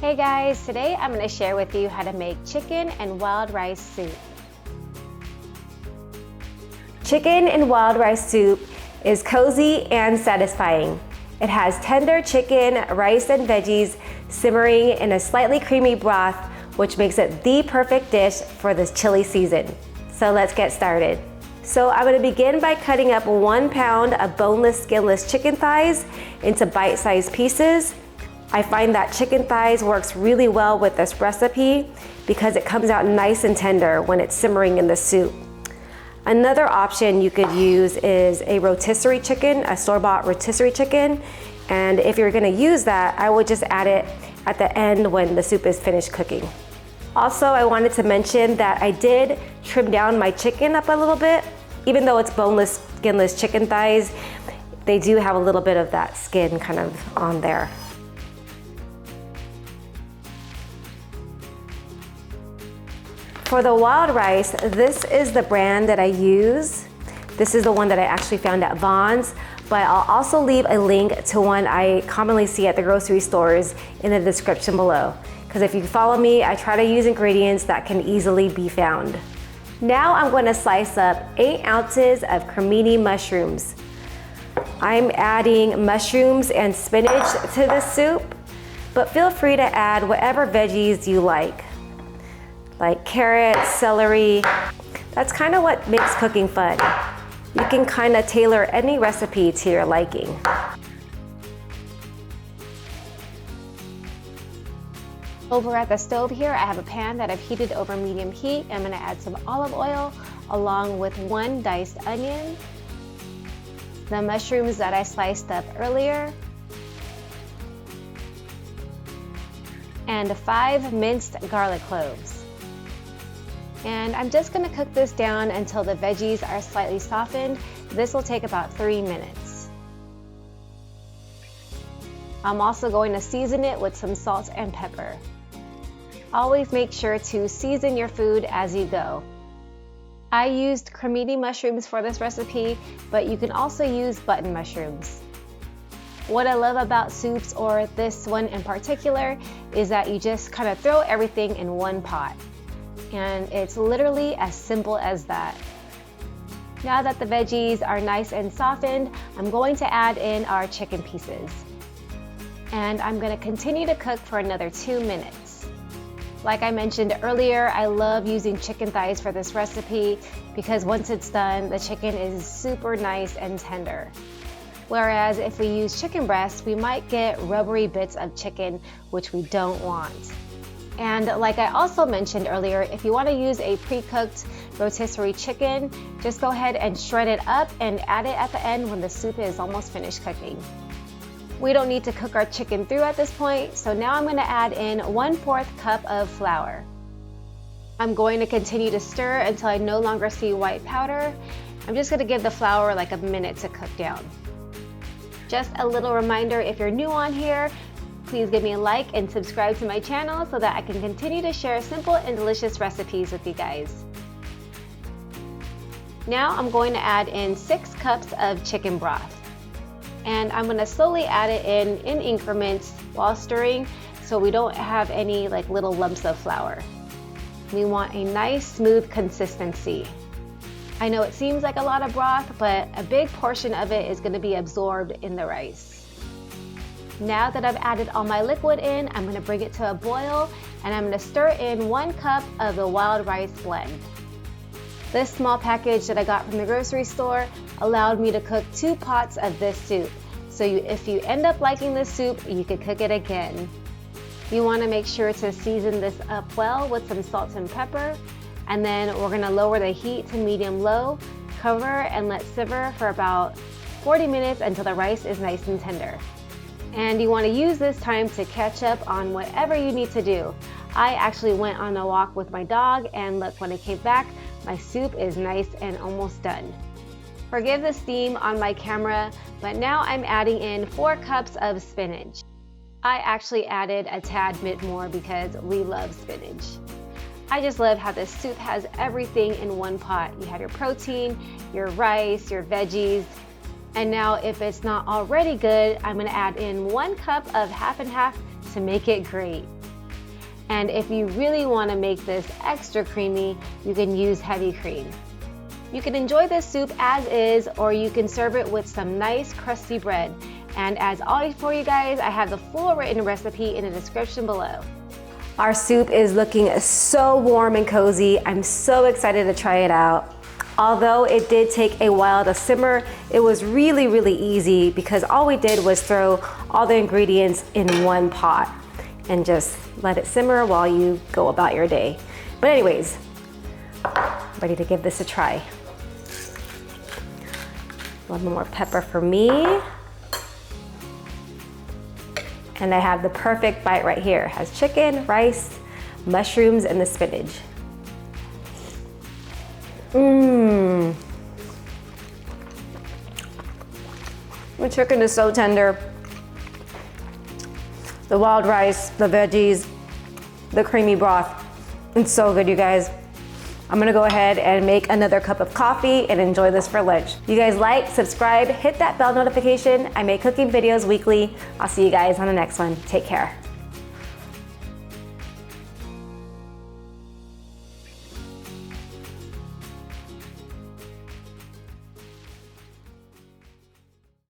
Hey guys, today I'm going to share with you how to make chicken and wild rice soup. Chicken and wild rice soup is cozy and satisfying. It has tender chicken, rice, and veggies simmering in a slightly creamy broth, which makes it the perfect dish for this chilly season. So let's get started. So I'm going to begin by cutting up 1 pound of boneless, skinless chicken thighs into bite-sized pieces. I find that chicken thighs works really well with this recipe because it comes out nice and tender when it's simmering in the soup. Another option you could use is a rotisserie chicken, a store-bought rotisserie chicken. And if you're gonna use that, I would just add it at the end when the soup is finished cooking. Also, I wanted to mention that I did trim down my chicken up a little bit. Even though it's boneless, skinless chicken thighs, they do have a little bit of that skin kind of on there. For the wild rice, this is the brand that I use. This is the one that I actually found at Vaughn's, but I'll also leave a link to one I commonly see at the grocery stores in the description below. Because if you follow me, I try to use ingredients that can easily be found. Now I'm going to slice up 8 ounces of Cremini mushrooms. I'm adding mushrooms and spinach to this soup, but feel free to add whatever veggies you like carrots, celery. That's kind of what makes cooking fun. You can kind of tailor any recipe to your liking. Over at the stove here, I have a pan that I've heated over medium heat. I'm gonna add some olive oil along with 1 diced onion, the mushrooms that I sliced up earlier, and 5 minced garlic cloves. And I'm just gonna cook this down until the veggies are slightly softened. This will take about 3 minutes. I'm also going to season it with some salt and pepper. Always make sure to season your food as you go. I used Cremini mushrooms for this recipe, but you can also use button mushrooms. What I love about soups, or this one in particular, is that you just kind of throw everything in one pot. And it's literally as simple as that. Now that the veggies are nice and softened, I'm going to add in our chicken pieces. And I'm going to continue to cook for another 2 minutes. Like I mentioned earlier, I love using chicken thighs for this recipe because once it's done, the chicken is super nice and tender. Whereas if we use chicken breasts, we might get rubbery bits of chicken, which we don't want. And like I also mentioned earlier, if you want to use a pre-cooked rotisserie chicken, just go ahead and shred it up and add it at the end when the soup is almost finished cooking. We don't need to cook our chicken through at this point, so now I'm going to add in 1/4 cup of flour. I'm going to continue to stir until I no longer see white powder. I'm just going to give the flour like a minute to cook down. Just a little reminder, if you're new on here, please give me a like and subscribe to my channel so that I can continue to share simple and delicious recipes with you guys. Now I'm going to add in 6 cups of chicken broth. And I'm going to slowly add it in increments while stirring so we don't have any like little lumps of flour. We want a nice smooth consistency. I know it seems like a lot of broth, but a big portion of it is going to be absorbed in the rice. Now that I've added all my liquid in, I'm going to bring it to a boil and I'm going to stir in 1 cup of the wild rice blend. This small package that I got from the grocery store allowed me to cook 2 pots of this soup. So if you end up liking this soup, you could cook it again. You want to make sure to season this up well with some salt and pepper. And then we're going to lower the heat to medium-low, cover and let simmer for about 40 minutes until the rice is nice and tender. And you want to use this time to catch up on whatever you need to do. I actually went on a walk with my dog, and look, when I came back, my soup is nice and almost done. Forgive the steam on my camera, but now I'm adding in 4 cups of spinach. I actually added a tad bit more because we love spinach. I just love how this soup has everything in one pot. You have your protein, your rice, your veggies, And now if it's not already good, I'm gonna add in 1 cup of half and half to make it great. And if you really want to make this extra creamy, you can use heavy cream. You can enjoy this soup as is, or you can serve it with some nice crusty bread. And as always for you guys, I have the full written recipe in the description below. Our soup is looking so warm and cozy. I'm so excited to try it out. Although it did take a while to simmer, it was really, really easy because all we did was throw all the ingredients in one pot and just let it simmer while you go about your day. But anyways, ready to give this a try. A little more pepper for me. And I have the perfect bite right here. It has chicken, rice, mushrooms, and the spinach. Mmm. The chicken is so tender. The wild rice, the veggies, the creamy broth. It's so good, you guys. I'm gonna go ahead and make another cup of coffee and enjoy this for lunch. You guys like, subscribe, hit that bell notification. I make cooking videos weekly. I'll see you guys on the next one. Take care.